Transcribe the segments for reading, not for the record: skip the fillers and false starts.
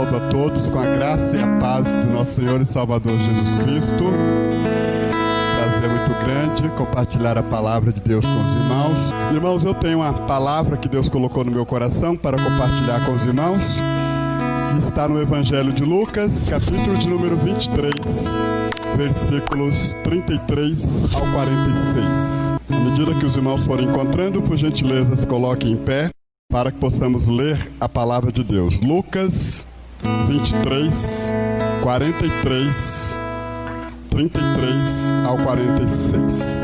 saúdo a todos com a graça e a paz do nosso Senhor e Salvador Jesus Cristo. Prazer muito grande compartilhar a palavra de Deus com os irmãos. Irmãos, eu tenho uma palavra que Deus colocou no meu coração para compartilhar com os irmãos, que está no Evangelho de Lucas, capítulo de número 23, versículos 33 ao 46. À medida que os irmãos forem encontrando, por gentileza, se coloquem em pé para que possamos ler a palavra de Deus. Lucas 23, 43, 33 ao 46.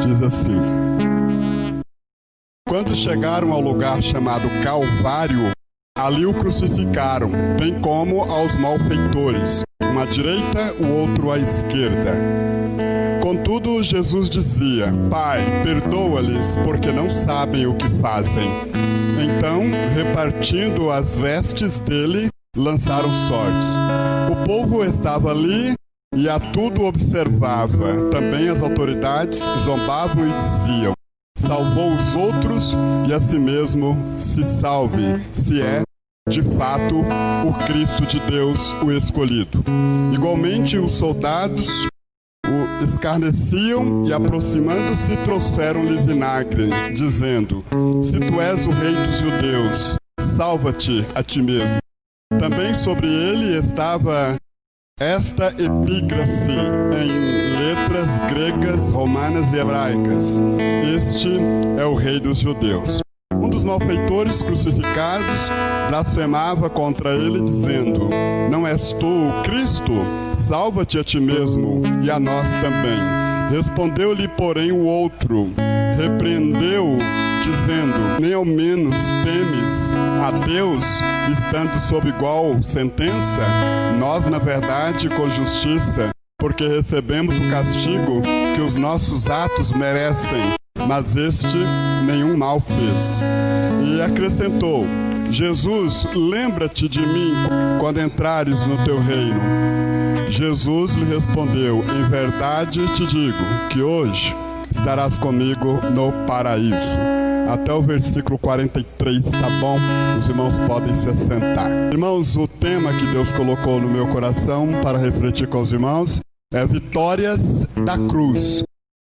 Diz assim: Quando chegaram ao lugar chamado Calvário, ali o crucificaram, bem como aos malfeitores, um à direita, o outro à esquerda. Contudo, Jesus dizia: Pai, perdoa-lhes, porque não sabem o que fazem. Então, repartindo as vestes dele, lançaram sortes. O povo estava ali e a tudo observava. Também as autoridades zombavam e diziam: Salvou os outros e a si mesmo se salve, se é de fato o Cristo de Deus, o escolhido. Igualmente os soldados o escarneciam e, aproximando-se, trouxeram-lhe vinagre, dizendo: Se tu és o rei dos judeus, salva-te a ti mesmo. Também sobre ele estava esta epígrafe em letras gregas, romanas e hebraicas: Este é o rei dos judeus. Um dos malfeitores crucificados blasfemava contra ele, dizendo: Não és tu o Cristo? Salva-te a ti mesmo e a nós também. Respondeu-lhe, porém, o outro, repreendeu-o, dizendo: Nem ao menos temes a Deus, estando sob igual sentença? Nós, na verdade, com justiça, porque recebemos o castigo que os nossos atos merecem, mas este nenhum mal fez. E acrescentou: Jesus, lembra-te de mim quando entrares no teu reino. Jesus lhe respondeu: Em verdade te digo que hoje estarás comigo no paraíso. Até o versículo 43, tá bom? Os irmãos podem se assentar. Irmãos, o tema que Deus colocou no meu coração para refletir com os irmãos é vitórias da cruz.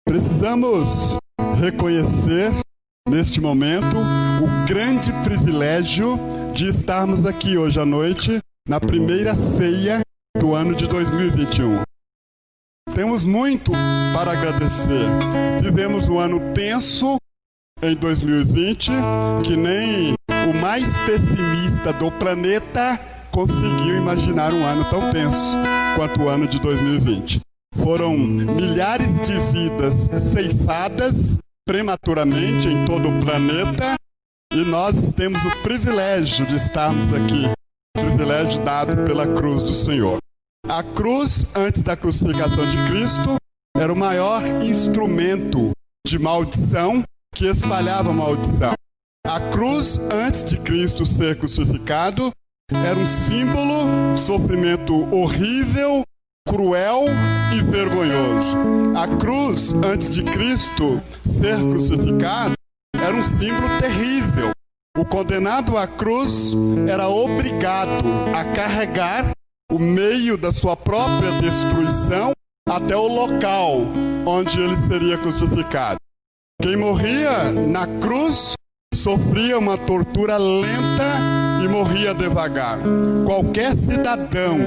Precisamos reconhecer neste momento o grande privilégio de estarmos aqui hoje à noite na primeira ceia do ano de 2021. Temos muito para agradecer. Vivemos um ano tenso em 2020, que nem o mais pessimista do planeta conseguiu imaginar um ano tão tenso quanto o ano de 2020. Foram milhares de vidas ceifadas prematuramente em todo o planeta, e nós temos o privilégio de estarmos aqui, privilégio dado pela cruz do Senhor. A cruz, antes da crucificação de Cristo, era o maior instrumento de maldição que espalhava maldição. A cruz, antes de Cristo ser crucificado, era um símbolo de sofrimento horrível, cruel e vergonhoso. A cruz, antes de Cristo ser crucificado, era um símbolo terrível. O condenado à cruz era obrigado a carregar o meio da sua própria destruição até o local onde ele seria crucificado. Quem morria na cruz sofria uma tortura lenta e morria devagar. Qualquer cidadão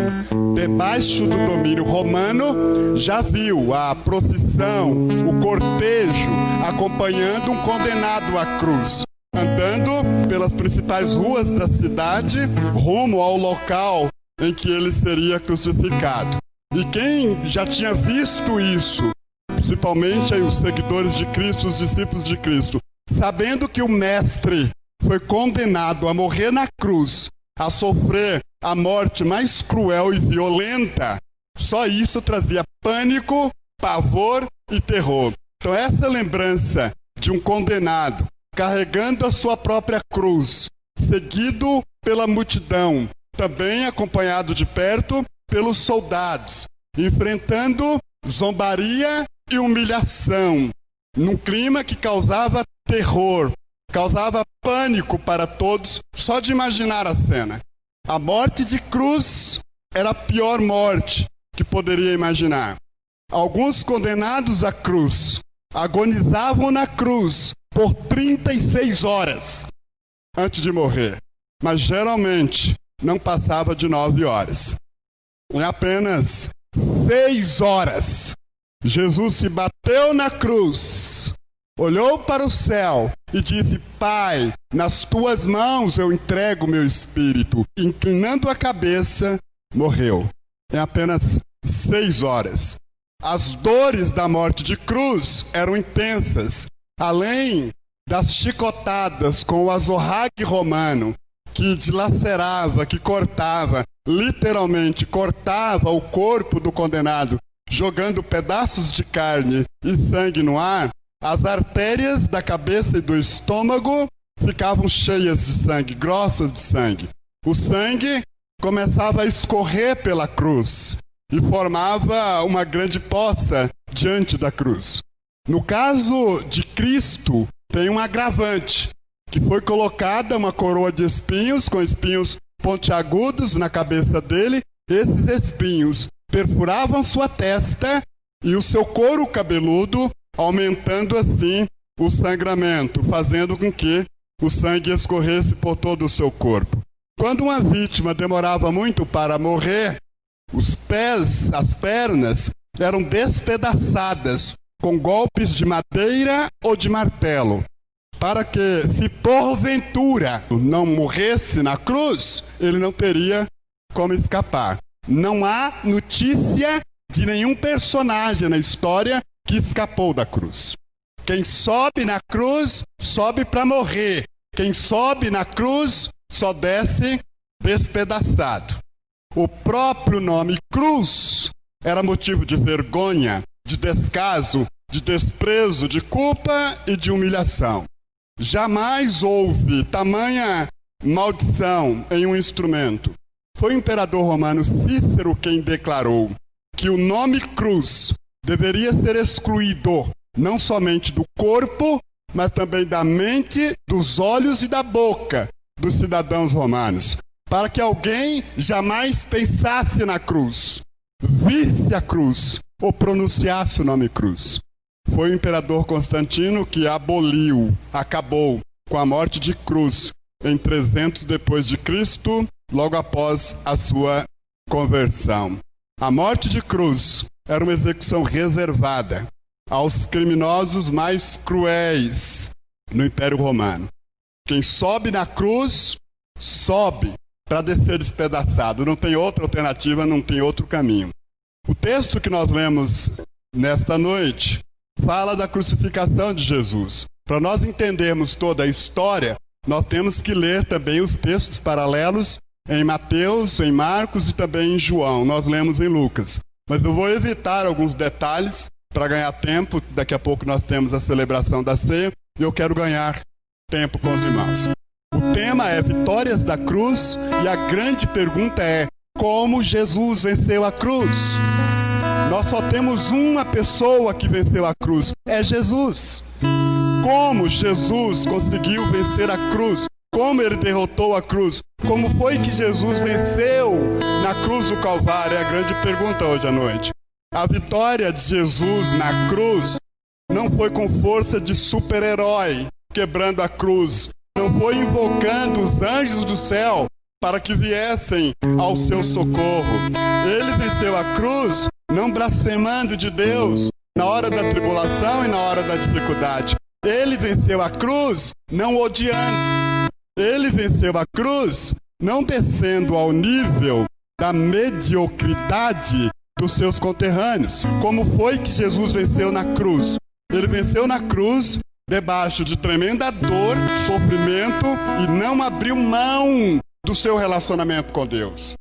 debaixo do domínio romano já viu a procissão, o cortejo acompanhando um condenado à cruz, andando pelas principais ruas da cidade rumo ao local em que ele seria crucificado. E quem já tinha visto isso, principalmente aí os seguidores de Cristo, os discípulos de Cristo, sabendo que o Mestre foi condenado a morrer na cruz, a sofrer a morte mais cruel e violenta, só isso trazia pânico, pavor e terror. Então essa lembrança de um condenado carregando a sua própria cruz, seguido pela multidão, também acompanhado de perto pelos soldados, enfrentando zombaria e humilhação, num clima que causava terror, causava pânico para todos, só de imaginar a cena. A morte de cruz era a pior morte que poderia imaginar. Alguns condenados à cruz agonizavam na cruz por 36 horas antes de morrer, mas geralmente não passava de 9 horas. Em apenas 6 horas, Jesus se bateu na cruz, olhou para o céu e disse: Pai, nas tuas mãos eu entrego o meu espírito. Inclinando a cabeça, morreu. Em apenas 6 horas. As dores da morte de cruz eram intensas, além das chicotadas com o azorrague romano, que dilacerava, que cortava, literalmente cortava o corpo do condenado, jogando pedaços de carne e sangue no ar. As artérias da cabeça e do estômago ficavam cheias de sangue, grossas de sangue. O sangue começava a escorrer pela cruz e formava uma grande poça diante da cruz. No caso de Cristo, tem um agravante, que foi colocada uma coroa de espinhos, com espinhos pontiagudos na cabeça dele. Esses espinhos perfuravam sua testa e o seu couro cabeludo, aumentando assim o sangramento, fazendo com que o sangue escorresse por todo o seu corpo. Quando uma vítima demorava muito para morrer, os pés, as pernas, eram despedaçadas com golpes de madeira ou de martelo, para que, se porventura não morresse na cruz, ele não teria como escapar. Não há notícia de nenhum personagem na história que escapou da cruz. Quem sobe na cruz, sobe para morrer. Quem sobe na cruz, só desce despedaçado. O próprio nome cruz era motivo de vergonha, de descaso, de desprezo, de culpa e de humilhação. Jamais houve tamanha maldição em um instrumento. Foi o imperador romano Cícero quem declarou que o nome cruz deveria ser excluído não somente do corpo, mas também da mente, dos olhos e da boca dos cidadãos romanos, para que alguém jamais pensasse na cruz, visse a cruz ou pronunciasse o nome cruz. Foi o imperador Constantino que acabou com a morte de cruz em 300 depois de Cristo, logo após a sua conversão. A morte de cruz era uma execução reservada aos criminosos mais cruéis no Império Romano. Quem sobe na cruz, sobe para descer despedaçado. Não tem outra alternativa, não tem outro caminho. O texto que nós lemos nesta noite fala da crucificação de Jesus. Para nós entendermos toda a história, nós temos que ler também os textos paralelos em Mateus, em Marcos e também em João. Nós lemos em Lucas. Mas eu vou evitar alguns detalhes para ganhar tempo. Daqui a pouco nós temos a celebração da ceia e eu quero ganhar tempo com os irmãos. O tema é Vitórias da Cruz e a grande pergunta é: como Jesus venceu a cruz? Nós só temos uma pessoa que venceu a cruz, é Jesus. Como Jesus conseguiu vencer a cruz? Como ele derrotou a cruz? Como foi que Jesus venceu na cruz do Calvário? É a grande pergunta hoje à noite. A vitória de Jesus na cruz não foi com força de super-herói quebrando a cruz. Não foi invocando os anjos do céu para que viessem ao seu socorro. Ele venceu a cruz não blasfemando de Deus na hora da tribulação e na hora da dificuldade. Ele venceu a cruz não odiando. Ele venceu a cruz não descendo ao nível da mediocridade dos seus conterrâneos. Como foi que Jesus venceu na cruz? Ele venceu na cruz debaixo de tremenda dor, sofrimento, e não abriu mão do seu relacionamento com Deus.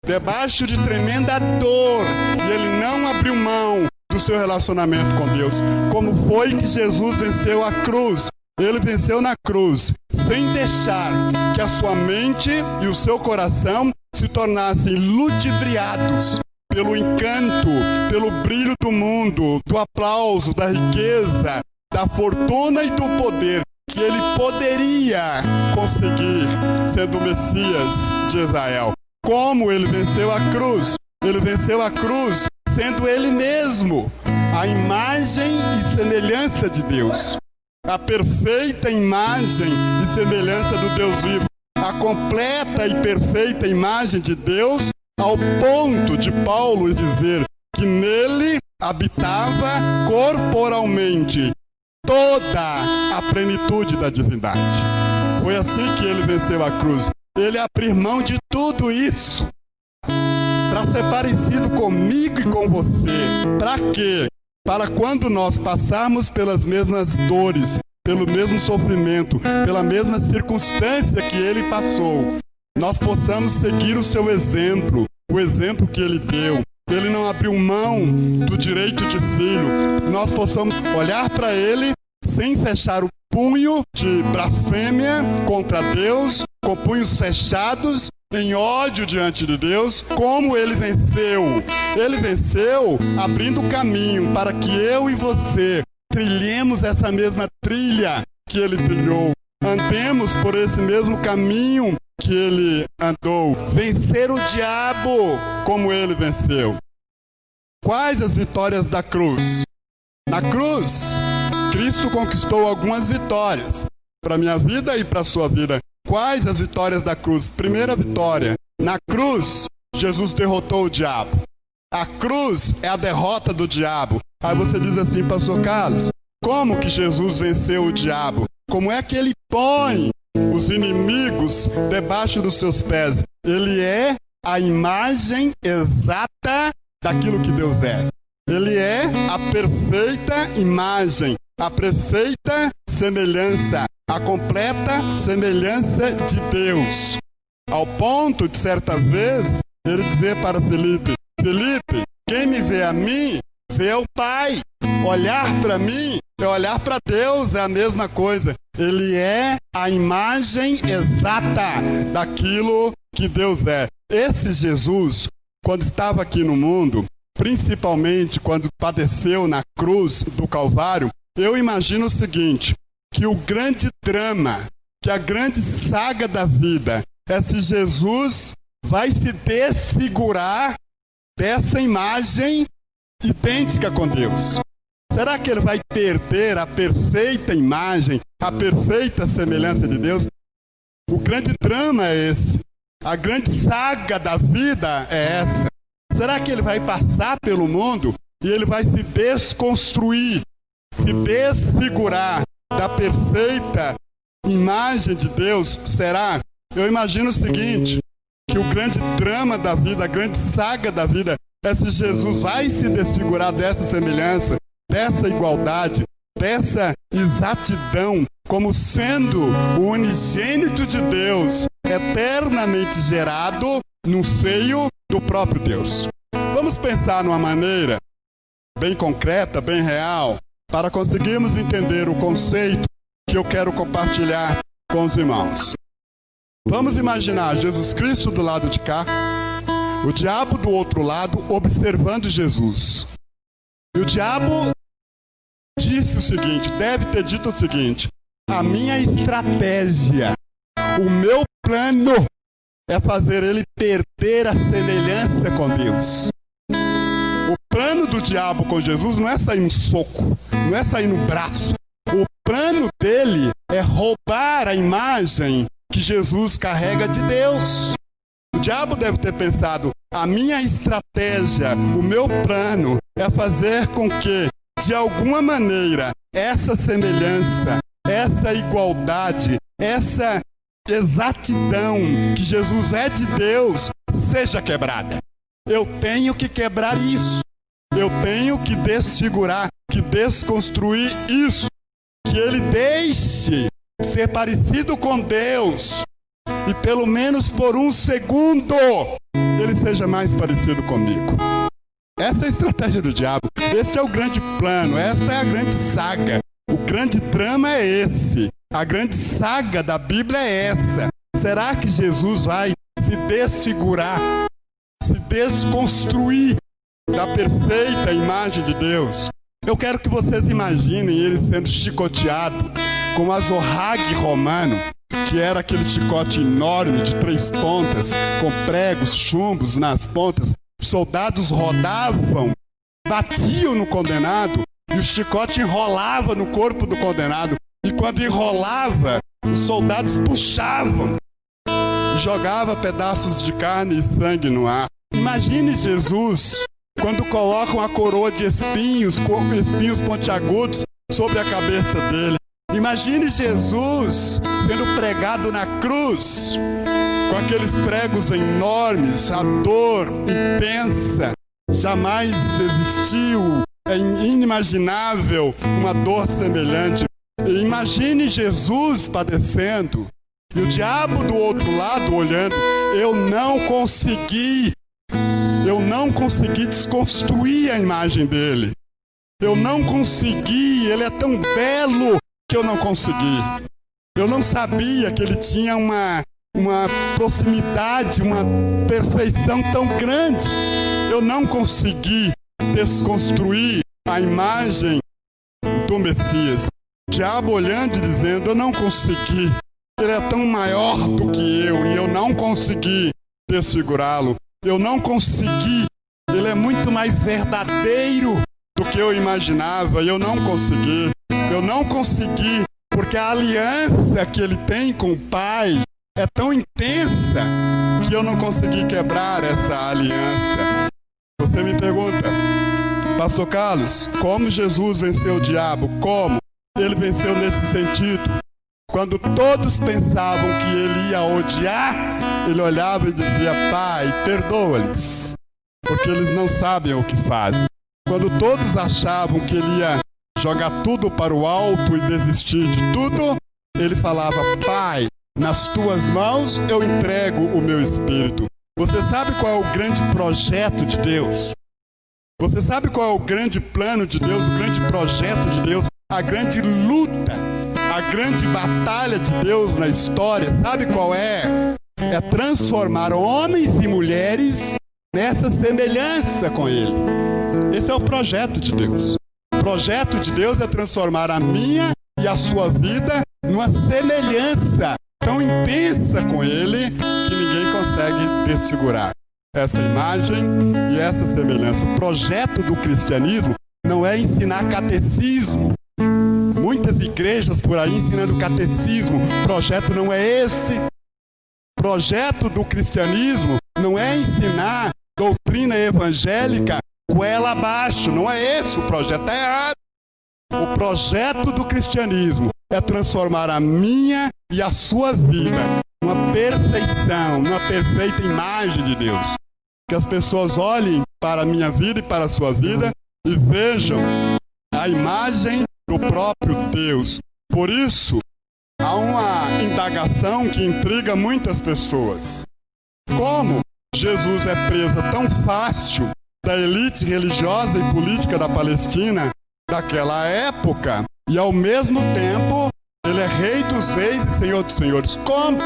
Debaixo de tremenda dor, e ele não abriu mão do seu relacionamento com Deus. Como foi que Jesus venceu a cruz? Ele venceu na cruz sem deixar que a sua mente e o seu coração se tornassem ludibriados pelo encanto, pelo brilho do mundo, do aplauso, da riqueza, da fortuna e do poder que ele poderia conseguir sendo o Messias de Israel. Como ele venceu a cruz? Ele venceu a cruz sendo ele mesmo a imagem e semelhança de Deus. A perfeita imagem e semelhança do Deus vivo. A completa e perfeita imagem de Deus, ao ponto de Paulo dizer que nele habitava corporalmente toda a plenitude da divindade. Foi assim que ele venceu a cruz. Ele abriu mão de tudo isso para ser parecido comigo e com você. Para quê? Para quando nós passarmos pelas mesmas dores, pelo mesmo sofrimento, pela mesma circunstância que ele passou, nós possamos seguir o seu exemplo, o exemplo que ele deu. Ele não abriu mão do direito de filho. Nós possamos olhar para ele sem fechar o punho de blasfêmia contra Deus, com punhos fechados, em ódio diante de Deus, como ele venceu. Ele venceu abrindo o caminho para que eu e você trilhemos essa mesma trilha que ele trilhou. Andemos por esse mesmo caminho que ele andou. Vencer o diabo como ele venceu. Quais as vitórias da cruz? Na cruz, Cristo conquistou algumas vitórias para a minha vida e para a sua vida. Quais as vitórias da cruz? Primeira vitória, na cruz, Jesus derrotou o diabo. A cruz é a derrota do diabo. Aí você diz assim, pastor Carlos, como que Jesus venceu o diabo? Como é que ele põe os inimigos debaixo dos seus pés? Ele é a imagem exata daquilo que Deus é. Ele é a perfeita imagem, a perfeita semelhança, a completa semelhança de Deus. Ao ponto de, certa vez, ele dizer para Felipe, Felipe, quem me vê a mim, vê o Pai. Olhar para mim é olhar para Deus, é a mesma coisa. Ele é a imagem exata daquilo que Deus é. Esse Jesus, quando estava aqui no mundo, principalmente quando padeceu na cruz do Calvário, eu imagino o seguinte, que o grande drama, que a grande saga da vida é se Jesus vai se desfigurar dessa imagem idêntica com Deus. Será que ele vai perder a perfeita imagem, a perfeita semelhança de Deus? O grande drama é esse. A grande saga da vida é essa. Será que ele vai passar pelo mundo e ele vai se desconstruir, se desfigurar da perfeita imagem de Deus? Será? Eu imagino o seguinte, que o grande drama da vida, a grande saga da vida, é se Jesus vai se desfigurar dessa semelhança, dessa igualdade, dessa exatidão, como sendo o unigênito de Deus, eternamente gerado no seio do próprio Deus. Vamos pensar numa maneira bem concreta, bem real, para conseguirmos entender o conceito que eu quero compartilhar com os irmãos. Vamos imaginar Jesus Cristo do lado de cá, o diabo do outro lado observando Jesus. E o diabo disse o seguinte, deve ter dito o seguinte, a minha estratégia, o meu plano é fazer ele perder a semelhança com Deus. O plano do diabo com Jesus não é sair no soco, não é sair no braço. O plano dele é roubar a imagem que Jesus carrega de Deus. O diabo deve ter pensado, a minha estratégia, o meu plano é fazer com que, de alguma maneira, essa semelhança, essa igualdade, essa exatidão que Jesus é de Deus, seja quebrada. Eu tenho que quebrar isso. Eu tenho que desfigurar, que desconstruir isso. Que ele deixe ser parecido com Deus. E pelo menos por um segundo, ele seja mais parecido comigo. Essa é a estratégia do diabo. Esse é o grande plano, esta é a grande saga. O grande drama é esse. A grande saga da Bíblia é essa. Será que Jesus vai se desfigurar, se desconstruir da perfeita imagem de Deus? Eu quero que vocês imaginem ele sendo chicoteado com o azorrague romano, que era aquele chicote enorme de 3 pontas, com pregos, chumbos nas pontas. Os soldados rodavam, batiam no condenado e o chicote enrolava no corpo do condenado. E quando enrolava, os soldados puxavam e jogavam pedaços de carne e sangue no ar. Imagine Jesus quando colocam a coroa de espinhos, com espinhos pontiagudos sobre a cabeça dele. Imagine Jesus sendo pregado na cruz, com aqueles pregos enormes, a dor intensa. Jamais existiu, é inimaginável uma dor semelhante. Imagine Jesus padecendo e o diabo do outro lado olhando. Eu não consegui desconstruir a imagem dele. Eu não consegui, ele é tão belo que eu não consegui. Eu não sabia que ele tinha uma proximidade, uma perfeição tão grande. Eu não consegui desconstruir a imagem do Messias. O diabo olhando e dizendo, eu não consegui. Ele é tão maior do que eu e eu não consegui desfigurá-lo. Eu não consegui. Ele é muito mais verdadeiro do que eu imaginava e eu não consegui. Eu não consegui, porque a aliança que ele tem com o Pai é tão intensa que eu não consegui quebrar essa aliança. Você me pergunta, Pastor Carlos, como Jesus venceu o diabo? Como? Ele venceu nesse sentido. Quando todos pensavam que ele ia odiar, ele olhava e dizia, Pai, perdoa-lhes, porque eles não sabem o que fazem. Quando todos achavam que ele ia jogar tudo para o alto e desistir de tudo, ele falava, Pai, nas tuas mãos eu entrego o meu espírito. Você sabe qual é o grande projeto de Deus? Você sabe qual é o grande plano de Deus, o grande projeto de Deus, a grande luta, a grande batalha de Deus na história? Sabe qual é? É transformar homens e mulheres nessa semelhança com Ele. Esse é o projeto de Deus. O projeto de Deus é transformar a minha e a sua vida numa semelhança tão intensa com Ele que ninguém consegue desfigurar essa imagem e essa semelhança. O projeto do cristianismo não é ensinar catecismo. Muitas igrejas por aí ensinando catecismo. O projeto não é esse. O projeto do cristianismo não é ensinar doutrina evangélica goela abaixo. Não é esse o projeto, está errado. O projeto do cristianismo é transformar a minha e a sua vida numa perfeição, numa perfeita imagem de Deus. Que as pessoas olhem para a minha vida e para a sua vida e vejam a imagem do próprio Deus. Por isso, há uma indagação que intriga muitas pessoas. Como Jesus é presa tão fácil da elite religiosa e política da Palestina daquela época e ao mesmo tempo ele é rei dos reis e senhor dos senhores? Como?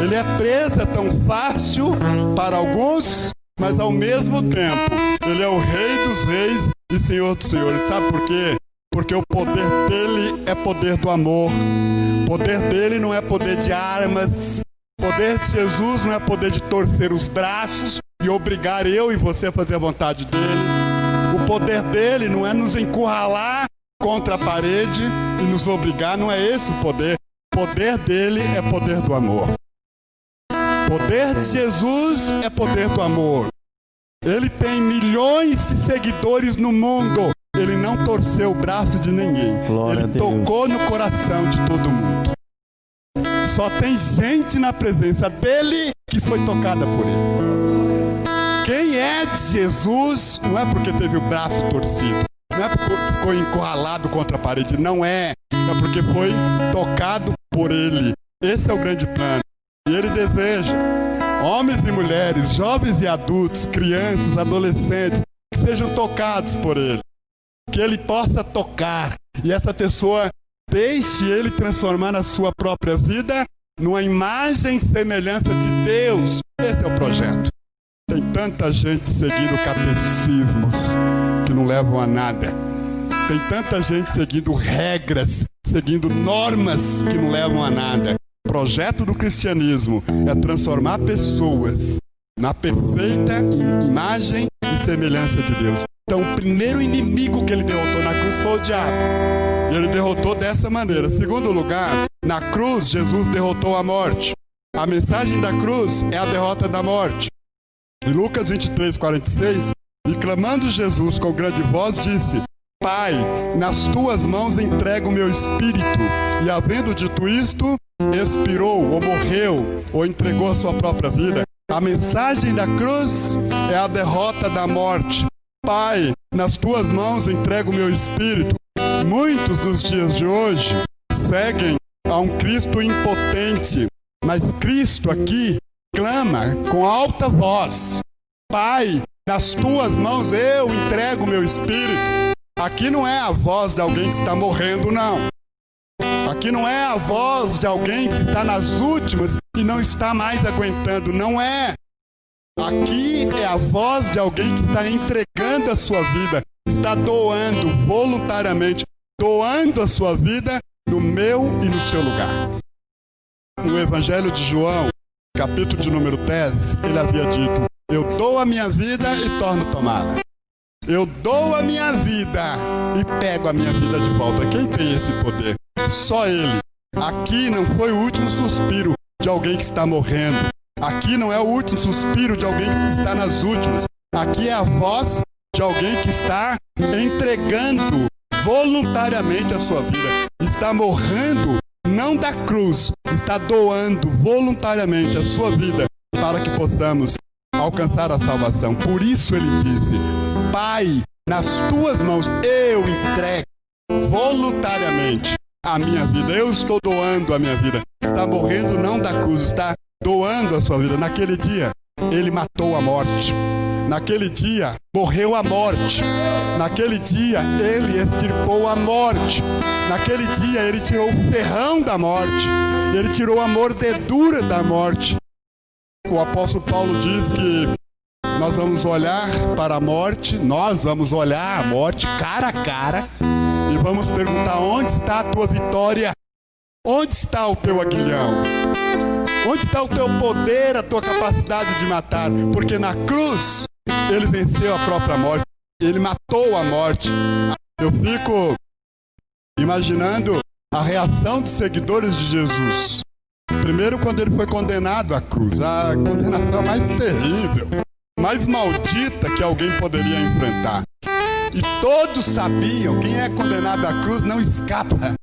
Ele é preso tão fácil para alguns, mas ao mesmo tempo ele é o rei dos reis e senhor dos senhores. Sabe por quê? Porque o poder dele é poder do amor. O poder dele não é poder de armas. O poder de Jesus não é poder de torcer os braços e obrigar eu e você a fazer a vontade dele. O poder dele não é nos encurralar contra a parede e nos obrigar. Não é esse o poder. O poder dele é poder do amor. O poder de Jesus é poder do amor. Ele tem milhões de seguidores no mundo. Ele não torceu o braço de ninguém. Glória ele tocou no coração de todo mundo. Só tem gente na presença dele que foi tocada por ele. Quem é de Jesus não é porque teve o braço torcido, não é porque ficou encurralado contra a parede, não é. É porque foi tocado por ele. Esse é o grande plano. E ele deseja homens e mulheres, jovens e adultos, crianças, adolescentes, que sejam tocados por ele. Que ele possa tocar e essa pessoa deixe ele transformar a sua própria vida numa imagem e semelhança de Deus. Esse é o projeto. Tem tanta gente seguindo catecismos que não levam a nada. Tem tanta gente seguindo regras, seguindo normas que não levam a nada. O projeto do cristianismo é transformar pessoas na perfeita imagem e semelhança de Deus. Então, o primeiro inimigo que ele derrotou na cruz foi o diabo. E ele derrotou dessa maneira. Segundo lugar, na cruz, Jesus derrotou a morte. A mensagem da cruz é a derrota da morte. Em Lucas 23, 46, e clamando Jesus com grande voz, disse: Pai, nas tuas mãos entrego o meu espírito. E havendo dito isto, expirou, ou morreu, ou entregou a sua própria vida. A mensagem da cruz é a derrota da morte. Pai, nas tuas mãos entrego o meu espírito. Muitos dos dias de hoje seguem a um Cristo impotente, mas Cristo aqui clama com alta voz: Pai, nas tuas mãos eu entrego o meu espírito. Aqui não é a voz de alguém que está morrendo, não. Aqui não é a voz de alguém que está nas últimas e não está mais aguentando, não é. Aqui é a voz de alguém que está entregando a sua vida, está doando voluntariamente, doando a sua vida no meu e no seu lugar. No Evangelho de João, capítulo de número 10, ele havia dito: eu dou a minha vida e torno tomá-la. Eu dou a minha vida e pego a minha vida de volta. Quem tem esse poder? Só Ele. Aqui não foi o último suspiro de alguém que está morrendo. Aqui não é o último suspiro de alguém que está nas últimas. Aqui é a voz de alguém que está entregando voluntariamente a sua vida. Está morrendo, não da cruz, está doando voluntariamente a sua vida para que possamos alcançar a salvação. Por isso ele disse: Pai, nas tuas mãos eu entrego voluntariamente a minha vida. Eu estou doando a minha vida. Está morrendo não da cruz, está doando a sua vida. Naquele dia, ele matou a morte. Naquele dia, morreu a morte. Naquele dia, ele extirpou a morte. Naquele dia, ele tirou o ferrão da morte. Ele tirou a mordedura da morte. O apóstolo Paulo diz que nós vamos olhar para a morte, nós vamos olhar a morte cara a cara e vamos perguntar: onde está a tua vitória? Onde está o teu aguilhão? Onde está o teu poder, a tua capacidade de matar? Porque na cruz ele venceu a própria morte, ele matou a morte. Eu fico imaginando a reação dos seguidores de Jesus. Primeiro, quando ele foi condenado à cruz, a condenação mais terrível, mais maldita que alguém poderia enfrentar. E todos sabiam, quem é condenado à cruz não escapa.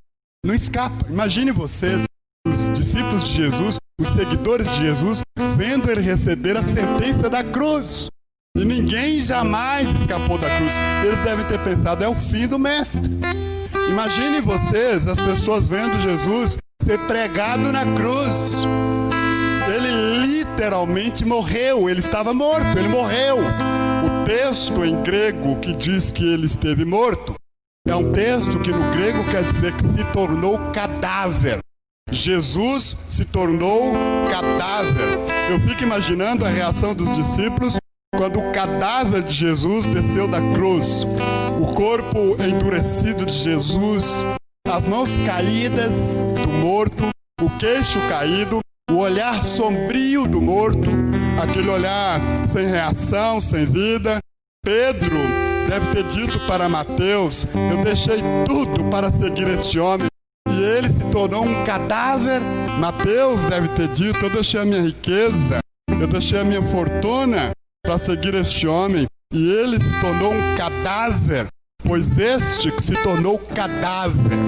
Não escapa. Imagine vocês, os discípulos de Jesus, os seguidores de Jesus, vendo ele receber a sentença da cruz. E ninguém jamais escapou da cruz. Eles devem ter pensado: é o fim do mestre. Imagine vocês, as pessoas vendo Jesus ser pregado na cruz. Ele literalmente morreu, ele estava morto, ele morreu. O texto em grego que diz que ele esteve morto é um texto que no grego quer dizer que se tornou cadáver. Jesus se tornou cadáver. Eu fico imaginando a reação dos discípulos quando o cadáver de Jesus desceu da cruz. O corpo endurecido de Jesus, as mãos caídas do morto, o queixo caído, o olhar sombrio do morto, aquele olhar sem reação, sem vida. Pedro deve ter dito para Mateus: eu deixei tudo para seguir este homem, e ele se tornou um cadáver. Mateus deve ter dito: eu deixei a minha riqueza, eu deixei a minha fortuna para seguir este homem, e ele se tornou um cadáver, pois este se tornou cadáver.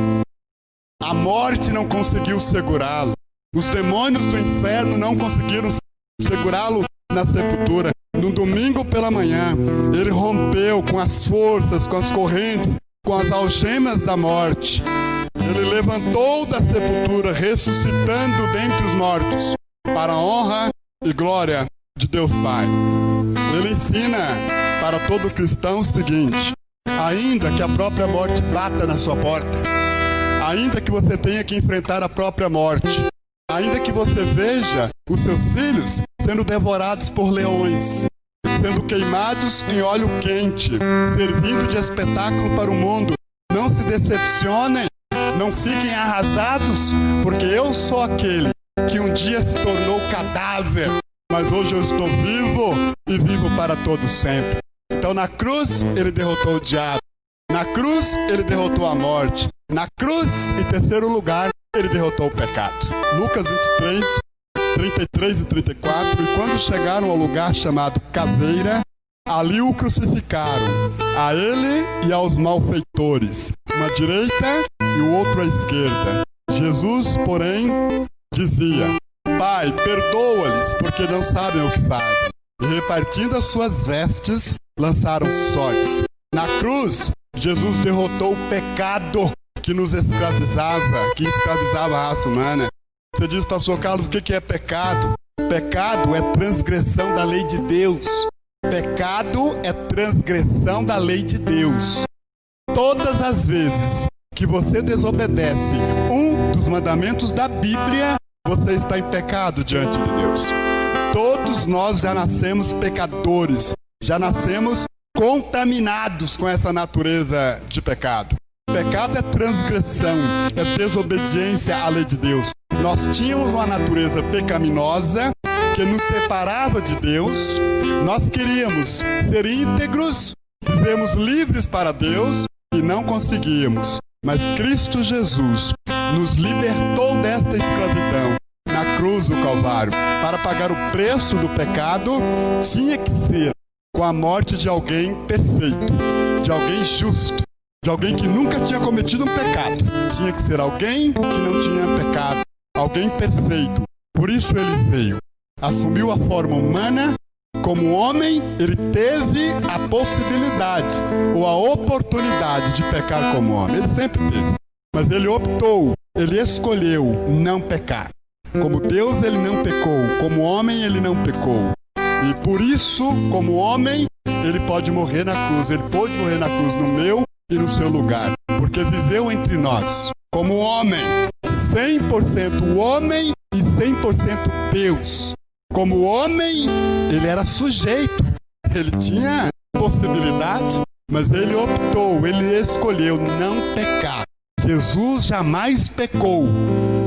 A morte não conseguiu segurá-lo. Os demônios do inferno não conseguiram segurá-lo na sepultura. No domingo pela manhã, ele rompeu com as forças, com as correntes, com as algemas da morte. Ele levantou da sepultura, ressuscitando dentre os mortos, para a honra e glória de Deus Pai. Ele ensina para todo cristão o seguinte: ainda que a própria morte bata na sua porta, ainda que você tenha que enfrentar a própria morte, ainda que você veja os seus filhos sendo devorados por leões, sendo queimados em óleo quente, servindo de espetáculo para o mundo, não se decepcionem, não fiquem arrasados, porque eu sou aquele que um dia se tornou cadáver, mas hoje eu estou vivo e vivo para todo sempre. Então na cruz ele derrotou o diabo, na cruz ele derrotou a morte, na cruz, em terceiro lugar, ele derrotou o pecado. Lucas 23, 33 e 34. E quando chegaram ao lugar chamado Caveira, ali o crucificaram, a ele e aos malfeitores, uma à direita e o outro à esquerda. Jesus, porém, dizia: Pai, perdoa-lhes, porque não sabem o que fazem. E repartindo as suas vestes, lançaram sortes. Na cruz, Jesus derrotou o pecado que nos escravizava, que escravizava a raça humana. Você diz, pastor Carlos, o que é pecado? Pecado é transgressão da lei de Deus. Pecado é transgressão da lei de Deus. Todas as vezes que você desobedece um dos mandamentos da Bíblia, você está em pecado diante de Deus. Todos nós já nascemos pecadores, já nascemos contaminados com essa natureza de pecado. Pecado é transgressão, é desobediência à lei de Deus. Nós tínhamos uma natureza pecaminosa que nos separava de Deus. Nós queríamos ser íntegros, vivermos livres para Deus e não conseguíamos. Mas Cristo Jesus nos libertou desta escravidão na cruz do Calvário. Para pagar o preço do pecado, tinha que ser com a morte de alguém perfeito, de alguém justo, de alguém que nunca tinha cometido um pecado. Tinha que ser alguém que não tinha pecado, alguém perfeito. Por isso ele veio, assumiu a forma humana. Como homem, ele teve a possibilidade ou a oportunidade de pecar como homem. Ele sempre teve. Mas ele optou, ele escolheu não pecar. Como Deus, ele não pecou. Como homem, ele não pecou. E por isso, como homem, ele pode morrer na cruz. Ele pôde morrer na cruz no meu e no seu lugar. Porque viveu entre nós. Como homem, 100% homem e 100% Deus. Como homem, ele era sujeito, ele tinha possibilidade, mas ele optou, ele escolheu não pecar. Jesus jamais pecou.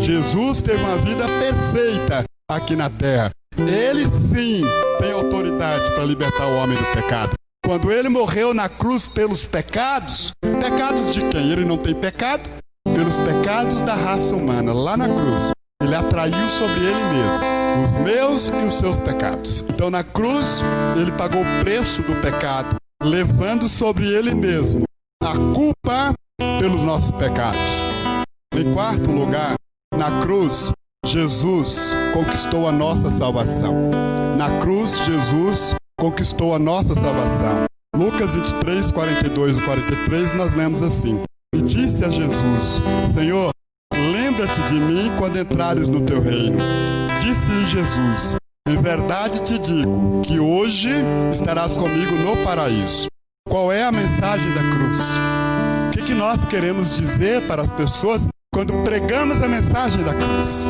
Jesus teve uma vida perfeita aqui na terra. Ele sim tem autoridade para libertar o homem do pecado. Quando ele morreu na cruz pelos pecados, pecados de quem? Ele não tem pecado? Pelos pecados da raça humana, lá na cruz. Ele atraiu sobre ele mesmo os meus e os seus pecados. Então na cruz, ele pagou o preço do pecado, levando sobre ele mesmo a culpa pelos nossos pecados. Em quarto lugar, na cruz, Jesus conquistou a nossa salvação. Na cruz, Jesus conquistou a nossa salvação. Lucas 23, 42 e 43, nós lemos assim: E disse a Jesus: Senhor, lembra-te de mim quando entrares no teu reino. Disse-lhe Jesus: Em verdade te digo que hoje estarás comigo no paraíso. Qual é a mensagem da cruz? O que nós queremos dizer para as pessoas quando pregamos a mensagem da cruz?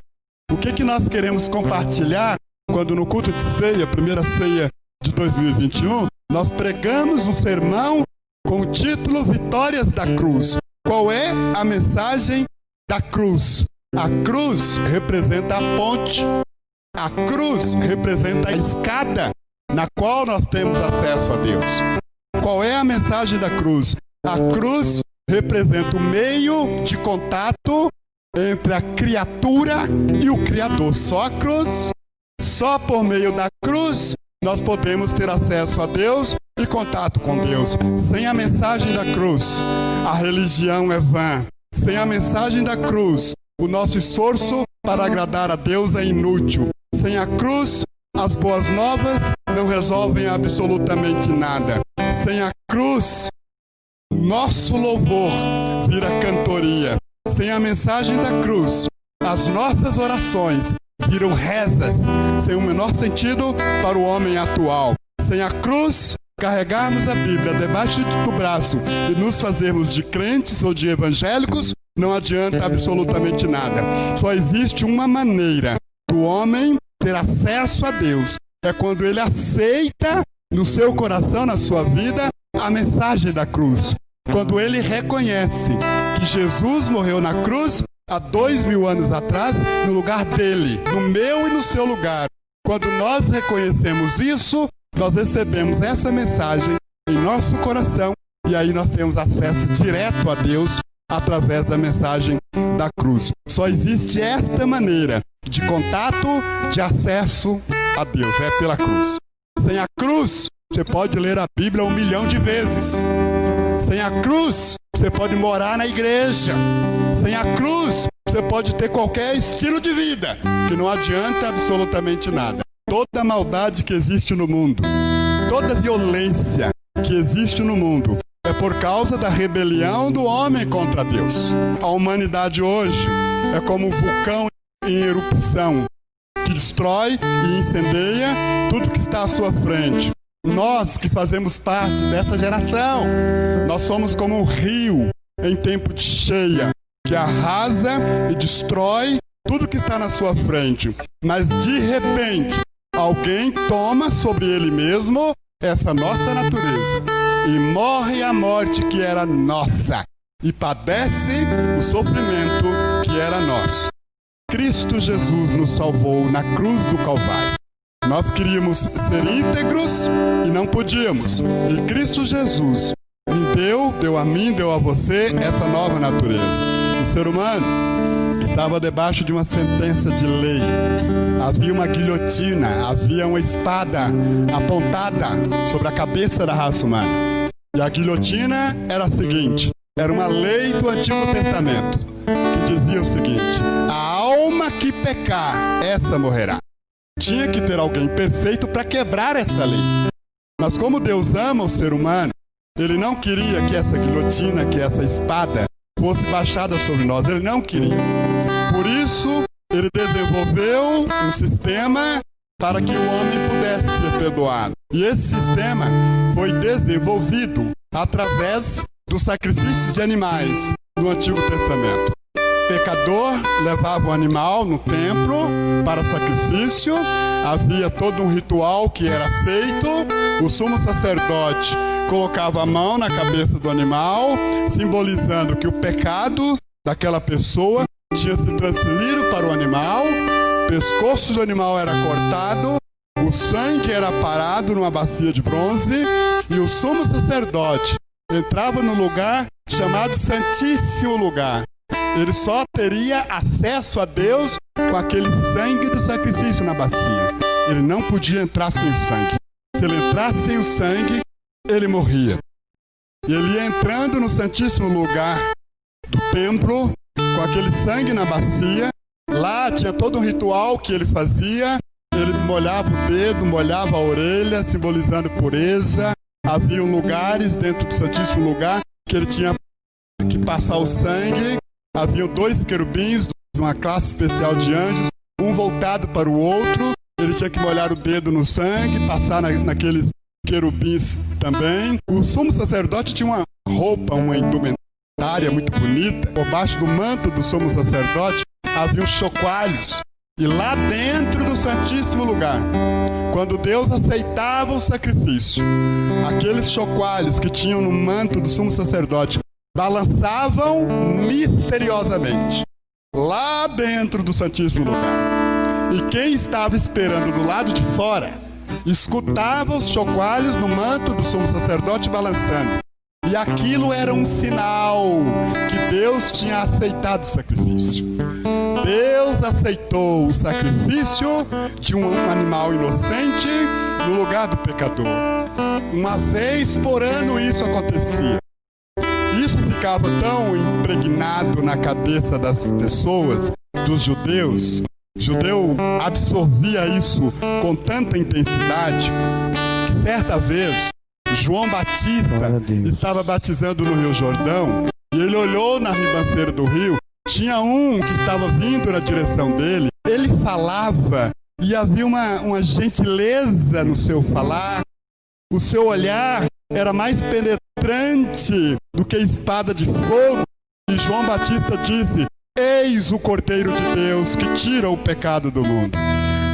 O que nós queremos compartilhar quando no culto de ceia, primeira ceia de 2021, nós pregamos um sermão com o título Vitórias da Cruz? Qual é a mensagem da cruz? A cruz representa a ponte. A cruz representa a escada na qual nós temos acesso a Deus. Qual é a mensagem da cruz? A cruz representa o meio de contato entre a criatura e o Criador. Só a cruz, só por meio da cruz, nós podemos ter acesso a Deus e contato com Deus. Sem a mensagem da cruz, a religião é vã. Sem a mensagem da cruz, o nosso esforço para agradar a Deus é inútil. Sem a cruz, as boas novas não resolvem absolutamente nada. Sem a cruz, nosso louvor vira cantoria. Sem a mensagem da cruz, as nossas orações viram rezas, sem o menor sentido para o homem atual. Sem a cruz, carregarmos a Bíblia debaixo do braço e nos fazermos de crentes ou de evangélicos, não adianta absolutamente nada. Só existe uma maneira do homem ter acesso a Deus. É quando ele aceita no seu coração, na sua vida, a mensagem da cruz. quando ele reconhece que Jesus morreu na cruz há 2000 anos atrás, no lugar dele, no meu e no seu lugar. Quando nós reconhecemos isso, nós recebemos essa mensagem em nosso coração e aí nós temos acesso direto a Deus através da mensagem da cruz. Só existe esta maneira de contato, de acesso a Deus, é pela cruz. Sem a cruz, você pode ler a Bíblia 1 milhão de vezes. Sem a cruz, você pode morar na igreja. Sem a cruz, você pode ter qualquer estilo de vida, que não adianta absolutamente nada. Toda maldade que existe no mundo, toda violência que existe no mundo, é por causa da rebelião do homem contra Deus. A humanidade hoje é como um vulcão em erupção, que destrói e incendeia tudo que está à sua frente. Nós que fazemos parte dessa geração, nós somos como um rio em tempo de cheia, que arrasa e destrói tudo que está na sua frente. Mas de repente, alguém toma sobre ele mesmo essa nossa natureza e morre a morte que era nossa e padece o sofrimento que era nosso. Cristo Jesus nos salvou na cruz do Calvário. Nós queríamos ser íntegros e não podíamos. E Cristo Jesus me deu a mim, deu a você essa nova natureza. O ser humano estava debaixo de uma sentença de lei. Havia uma guilhotina, havia uma espada apontada sobre a cabeça da raça humana. E a guilhotina era a seguinte, era uma lei do Antigo Testamento, que dizia o seguinte: a alma que pecar, essa morrerá. Tinha que ter alguém perfeito para quebrar essa lei. Mas como Deus ama o ser humano, Ele não queria que essa guilhotina, que essa espada, fosse baixada sobre nós. Ele não queria. Por isso, Ele desenvolveu um sistema para que o homem pudesse ser perdoado. E esse sistema foi desenvolvido através dos sacrifícios de animais no Antigo Testamento. O pecador levava o animal no templo para sacrifício, havia todo um ritual que era feito, o sumo sacerdote colocava a mão na cabeça do animal, simbolizando que o pecado daquela pessoa tinha se transferido para o animal, o pescoço do animal era cortado, o sangue era parado numa bacia de bronze e o sumo sacerdote entrava no lugar chamado Santíssimo Lugar. Ele só teria acesso a Deus com aquele sangue do sacrifício na bacia. Ele não podia entrar sem o sangue. Se ele entrasse sem o sangue, ele morria. E ele ia entrando no Santíssimo Lugar do templo com aquele sangue na bacia. Lá tinha todo um ritual que ele fazia. Ele molhava o dedo, molhava a orelha, simbolizando pureza. Havia lugares dentro do Santíssimo Lugar que ele tinha que passar o sangue. Havia 2 querubins, uma classe especial de anjos, um voltado para o outro. Ele tinha que molhar o dedo no sangue, passar naqueles querubins também. O sumo sacerdote tinha uma roupa, uma indumentária muito bonita. Por baixo do manto do sumo sacerdote havia os chocalhos. E lá dentro do Santíssimo Lugar, quando Deus aceitava o sacrifício, aqueles chocalhos que tinham no manto do sumo sacerdote balançavam misteriosamente lá dentro do Santíssimo Lugar. E quem estava esperando do lado de fora escutava os chocalhos no manto do sumo sacerdote balançando. E aquilo era um sinal que Deus tinha aceitado o sacrifício. Deus aceitou o sacrifício de um animal inocente no lugar do pecador. Uma vez por ano isso acontecia. Isso ficava tão impregnado na cabeça das pessoas, dos judeus. O judeu absorvia isso com tanta intensidade que certa vez João Batista estava batizando no Rio Jordão e ele olhou na ribanceira do rio. Tinha um que estava vindo na direção dele. Ele falava e havia uma gentileza no seu falar. O seu olhar era mais penetrante do que espada de fogo. E João Batista disse: eis o Cordeiro de Deus que tira o pecado do mundo.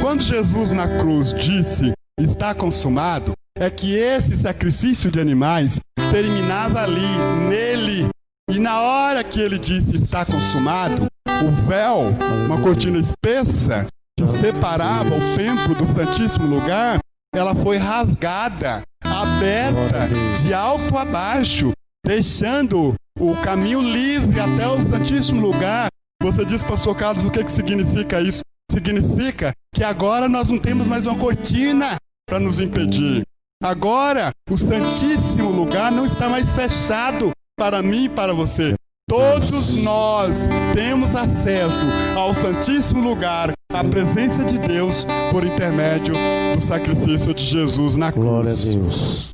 Quando Jesus na cruz disse: está consumado, é que esse sacrifício de animais terminava ali, nele. E na hora que ele disse está consumado, o véu, uma cortina espessa que separava o templo do Santíssimo Lugar, ela foi rasgada, aberta, de alto a baixo, deixando o caminho livre até o Santíssimo Lugar. Você diz, pastor Carlos, o que significa isso? Significa que agora nós não temos mais uma cortina para nos impedir. Agora, o Santíssimo Lugar não está mais fechado para mim e para você. Todos nós temos acesso ao Santíssimo Lugar, à presença de Deus, por intermédio do sacrifício de Jesus na cruz. Glória a Deus.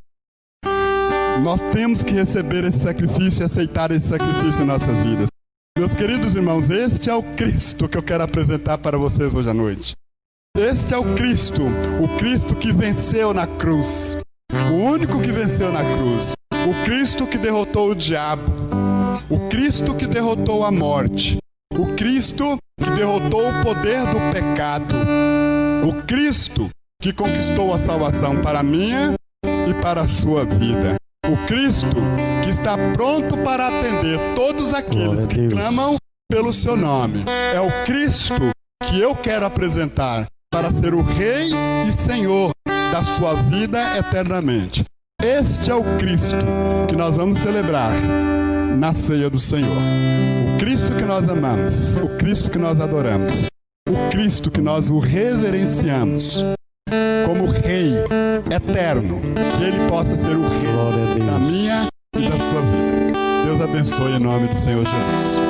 Nós temos que receber esse sacrifício e aceitar esse sacrifício em nossas vidas. Meus queridos irmãos, este é o Cristo que eu quero apresentar para vocês hoje à noite. Este é o Cristo que venceu na cruz. O único que venceu na cruz. O Cristo que derrotou o diabo. O Cristo que derrotou a morte. O Cristo que derrotou o poder do pecado. O Cristo que conquistou a salvação para a minha e para a sua vida. O Cristo que está pronto para atender todos aqueles que clamam pelo seu nome. É o Cristo que eu quero apresentar para ser o Rei e Senhor da sua vida eternamente. Este é o Cristo que nós vamos celebrar na ceia do Senhor. O Cristo que nós amamos, o Cristo que nós adoramos, o Cristo que nós o reverenciamos como Rei eterno, que Ele possa ser o Rei da minha e da sua vida. Deus abençoe em nome do Senhor Jesus.